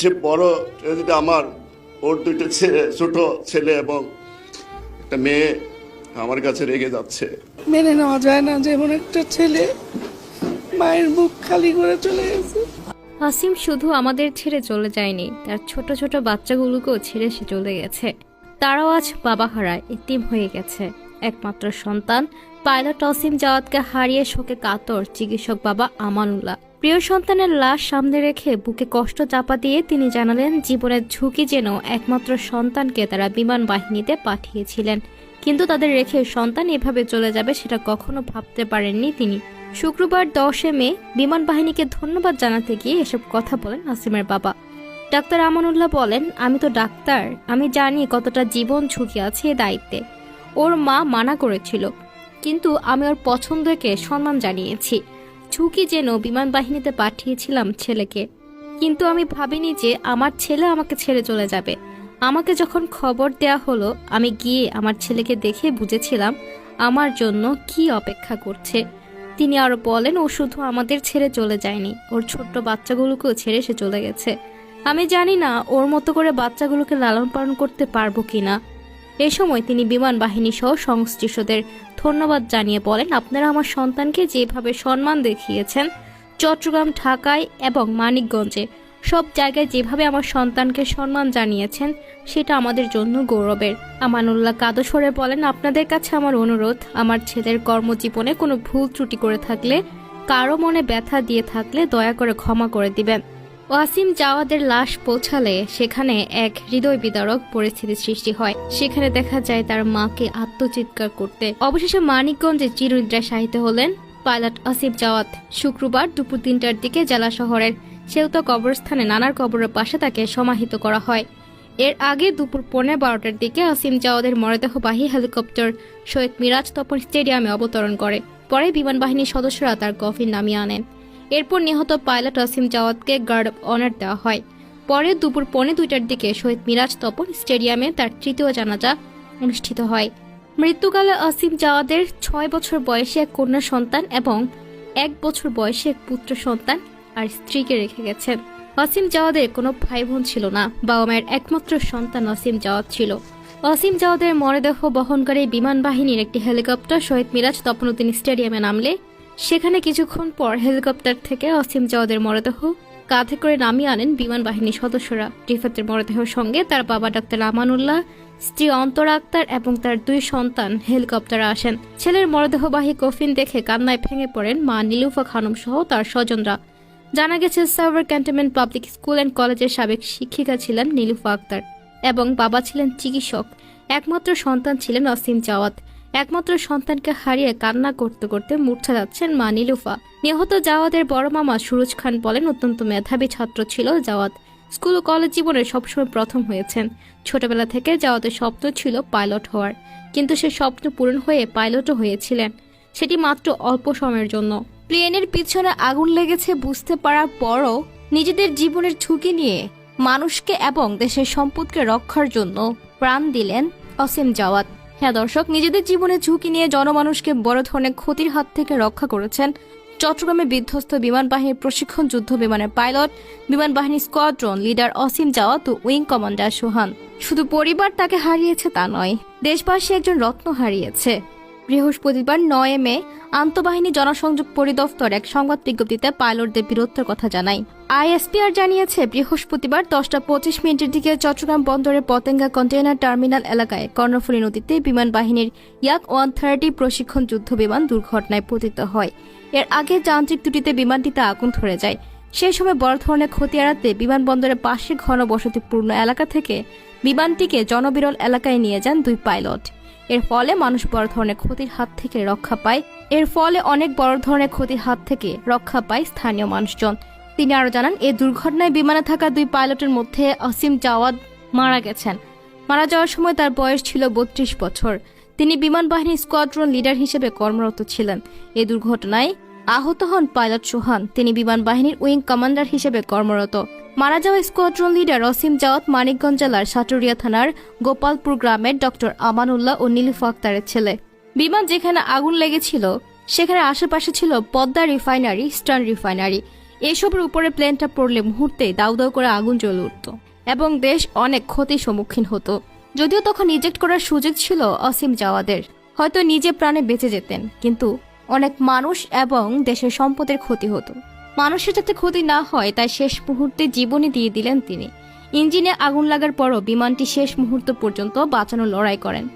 যে বড় ট্র্যাজেডি আমার, ওর দুইটা ছেলে, ছোট ছেলে এবং একটা মেয়ে আমার কাছে রেখে যাচ্ছে। মেনে নেওয়া যায় না যে এমন একটা ছেলে মায়ের বুক খালি করে চলে গেছে। আসিম শুধু আমাদের ছেড়ে চলে যায়নি, তার ছোট ছোট বাচ্চাগুলোকেও ছেড়ে সে চলে গেছে। তারাও আজ বাবা হারায় এতিম হয়ে গেছে। একমাত্র সন্তান পাইলট আসিম জাওয়াদকে হারিয়ে শোকে কাতর চিকিৎসক বাবা আমানুল্লাহ। প্রিয় সন্তানের লাশ সামনে রেখে বুকে কষ্ট চাপা দিয়ে তিনি জানালেন, জীবনের ঝুঁকি যেন একমাত্র সন্তানকে তারা বিমান বাহিনীতে পাঠিয়েছিলেন, কিন্তু তাদের রেখে সন্তান এভাবে চলে যাবে সেটা কখনো ভাবতে পারেননি তিনি। শুক্রবার 10 মে বিমান বাহিনীকে ধন্যবাদ জানাতে গিয়ে এসব কথা বলেন আসিমের বাবা। ডাক্তার আমানুল্লাহ বলেন, আমি তো ডাক্তার, আমি জানি কতটা জীবন ঝুঁকি আছে এ দায়িত্বে। ওর মা মানা করেছিল, কিন্তু আমি ওর পছন্দকে সম্মান জানিয়েছি। ঝুঁকি যেন বিমান বাহিনীতে পাঠিয়েছিলাম ছেলেকে, কিন্তু আমি ভাবিনি যে আমার ছেলে আমাকে ছেড়ে চলে যাবে। আমাকে যখন খবর দেয়া হলো, আমি গিয়ে আমার ছেলেকে দেখে বুঝেছিলাম আমার জন্য কি অপেক্ষা করছে। তিনি আরো বলেন, ও শুধু আমাদের ছেড়ে চলে যায়নি, ওর ছোট্ট বাচ্চাগুলোকেও ছেড়ে সে চলে গেছে। আমি জানি না ওর মতো করে বাচ্চাগুলোকে লালন পালন করতে পারবো কিনা। এ সময় তিনি বিমান বাহিনী সহ সংশ্লিষ্টদের ধন্যবাদ জানিয়ে বলেন, আপনারা আমার সন্তানকে যেভাবে সম্মান দেখিয়েছেন, চট্টগ্রাম, ঢাকায় এবং মানিকগঞ্জে সব জায়গায় যেভাবে আমার সন্তানকে সম্মান জানিয়েছেন, সেটা আমাদের জন্য গৌরবের। আমানুল্লাহ কাঁদো স্বরে বলেন, আপনাদের কাছে আমার অনুরোধ, আমার ছেলের কর্মজীবনে কোনো ভুল ত্রুটি করে থাকলে, কারো মনে ব্যথা দিয়ে থাকলে দয়া করে ক্ষমা করে দিবেন। ওয়াসিম জাওয়াদের লাশ পৌঁছালে সেখানে এক হৃদয় বিদারক পরিস্থিতির সৃষ্টি হয়। সেখানে দেখা যায় তার মাকে আত্মচিৎকার করতে। অবশেষে মানিকগঞ্জে চিরনিদ্রায় শায়িত হলেন পাইলট আসিফ জাওয়াদ। শুক্রবার দুপুর 3টার দিকে জেলা শহরের সেউতা কবরস্থানে নানার কবরের পাশে তাকে সমাহিত করা হয়। এর আগে দুপুর 12:15টার দিকে আসিম জাওয়াদের মরদেহবাহী হেলিকপ্টার শহীদ মিরাজ তপন স্টেডিয়ামে অবতরণ করে। পরে বিমান বাহিনীর সদস্যরা তার কফিন নামিয়ে আনেন। এরপর নিহত পাইলট আসিম জাওয়াদকে গার্ড অব অনার দেওয়া হয়। পরে দুপুর 1:45টার দিকে শহীদ মিরাজ তপন স্টেডিয়ামে তার তৃতীয় জানাজা অনুষ্ঠিত হয়। মৃত্যুকালে আসিম জাওয়াদের 6 বছর বয়সী এক কন্যা সন্তান এবং 1 বছর বয়সী এক পুত্র সন্তান আর স্ত্রীকে রেখে গেছেন। আসিম জাওয়াদের কোনো ভাই বোন ছিল না, বাবা মায়ের একমাত্র সন্তান আসিম জাওয়াদ ছিল। আসিম জাওয়াদের মরদেহ বহনকারী বিমান বাহিনীর একটি হেলিকপ্টার শহীদ মিরাজ তপনউদ্দিন স্টেডিয়ামে নামলে সেখানে কিছুক্ষণ পর হেলিকপ্টার থেকে আসিম জাওয়াদের মরদেহ কাঁধে করে নামিয়ে আনেন বিমান বাহিনীর সদস্যরা। রিফাতের মরদেহের সঙ্গে তার বাবা ডাক্তার আমানুল্লাহ, স্ত্রী অন্তরা আক্তার এবং তার 2 সন্তান হেলিকপ্টারে আসেন। ছেলের মরদেহবাহী কফিন দেখে কান্নায় ভেঙে পড়েন মা নীলুফা খানম সহ তার স্বজনরা। জানা গেছে, Savar cantonment public school and কলেজের সাবেক শিক্ষিকা ছিলেন নীলুফা আক্তার এবং বাবা ছিলেন চিকিৎসক। একমাত্র সন্তান ছিলেন আসিম জাওয়াদ। একমাত্র সন্তানকে হারিয়ে কান্না করতে করতে মূর্ছা যাচ্ছেন মা নীলুফা। নিহত জাওয়াদের বড় মামা সুরজ খান বলেন, অত্যন্ত মেধাবী ছাত্র ছিল জাওয়াদ। স্কুল ও কলেজ জীবনে সবসময় প্রথম হয়েছেন। ছোটবেলা থেকে জাওয়াদের স্বপ্ন ছিল পাইলট হওয়ার, কিন্তু সে স্বপ্ন পূরণ হয়ে পাইলটও হয়েছিলেন, সেটি মাত্র অল্প সময়ের জন্য। প্লেনের পিছনে আগুন লেগেছে বুঝতে পারার পরও নিজেদের জীবনের ঝুঁকি নিয়ে মানুষকে এবং দেশের সম্পদকে রক্ষার জন্য প্রাণ দিলেন আসিম জাওয়াদ। হ্যাঁ দর্শক, নিজেদের জীবনের ঝুঁকি নিয়ে জনমানুষকে বড় ধরনের ক্ষতির হাত থেকে রক্ষা করেছেন চট্টগ্রামে বিধ্বস্ত বিমান বাহিনীর প্রশিক্ষণ যুদ্ধ বিমানের পাইলট, বিমান বাহিনীর স্কোয়াড্রন লিডার আসিম জাওয়াদ ও উইং কমান্ডার সোহান। শুধু পরিবার তাকে হারিয়েছে তা নয়, দেশবাসী একজন রত্ন হারিয়েছে। বৃহস্পতিবার 9 মে আন্তঃবাহিনী জনসংযোগ পরিদপ্তর এক সংবাদ বিজ্ঞপ্তিতে পাইলটদের বীরত্বের কথা জানায়। আইএসপিআর জানিয়েছে, বৃহস্পতিবার 10:25 দিকে চট্টগ্রাম বন্দরের পতেঙ্গা কন্টেইনার টার্মিনাল এলাকায় কর্ণফুলী নদীতে বিমান বাহিনীর ইয়াক 130 প্রশিক্ষণ যুদ্ধ বিমান দুর্ঘটনায় পতিত হয়। এর আগে যান্ত্রিক ত্রুটিতে বিমানটিতে আগুন ধরে যায়। সেই সময় বড় ধরনের ক্ষতি এড়াতে বিমানবন্দরের পাশে ঘন বসতিপূর্ণ এলাকা থেকে বিমানটিকে জনবিরল এলাকায় নিয়ে যান 2 পাইলট। এর ফলে মানুষ বড় ধরনের ক্ষতির হাত থেকে রক্ষা পায়। স্থানীয় মানুষজন। তিনি আরো জানান, এই দুর্ঘটনায় বিমানে থাকা 2 পাইলটের মধ্যে আসিম জাওয়াদ মারা গেছেন। মারা যাওয়ার সময় তার বয়স ছিল 32 বছর। তিনি বিমান বাহিনীর স্কোয়াড্রন লিডার হিসেবে কর্মরত ছিলেন। এই দুর্ঘটনায় আহত হন পাইলট সোহান, তিনি বিমান বাহিনীর উইং কমান্ডার হিসেবে কর্মরত। মারা যাওয়া স্কোয়াড্রন লিডার আসিম জাওয়াদ মানিকগঞ্জ জেলার সাটুরিয়া থানার গোপালপুর গ্রামের ডক্টর আমানুল্লাহ ও নীলুফা আক্তারের ছেলে। বিমান যেখানে আগুন লেগেছিল সেখানে আশেপাশে ছিল পদ্মা রিফাইনারি, ইস্টার্ন রিফাইনারি। এসবের উপরে প্লেনটা পড়লে মুহূর্তে দাউ দাউ করে আগুন জ্বলে উঠত এবং দেশ অনেক ক্ষতির সম্মুখীন হতো। যদিও তখন রিজেক্ট করার সুযোগ ছিল অসীম জাওয়াদের, হয়তো নিজে প্রাণে বেঁচে যেতেন, কিন্তু অনেক মানুষ এবং দেশের সম্পদের ক্ষতি হতো। মানুষের যাতে ক্ষতি না হয় তাই শেষ মুহূর্তে জীবনই দিয়ে দিলেন তিনি। ইঞ্জিনে আগুন লাগার পরও বিমানটি শেষ মুহূর্ত পর্যন্ত বাঁচানোর লড়াই করেন।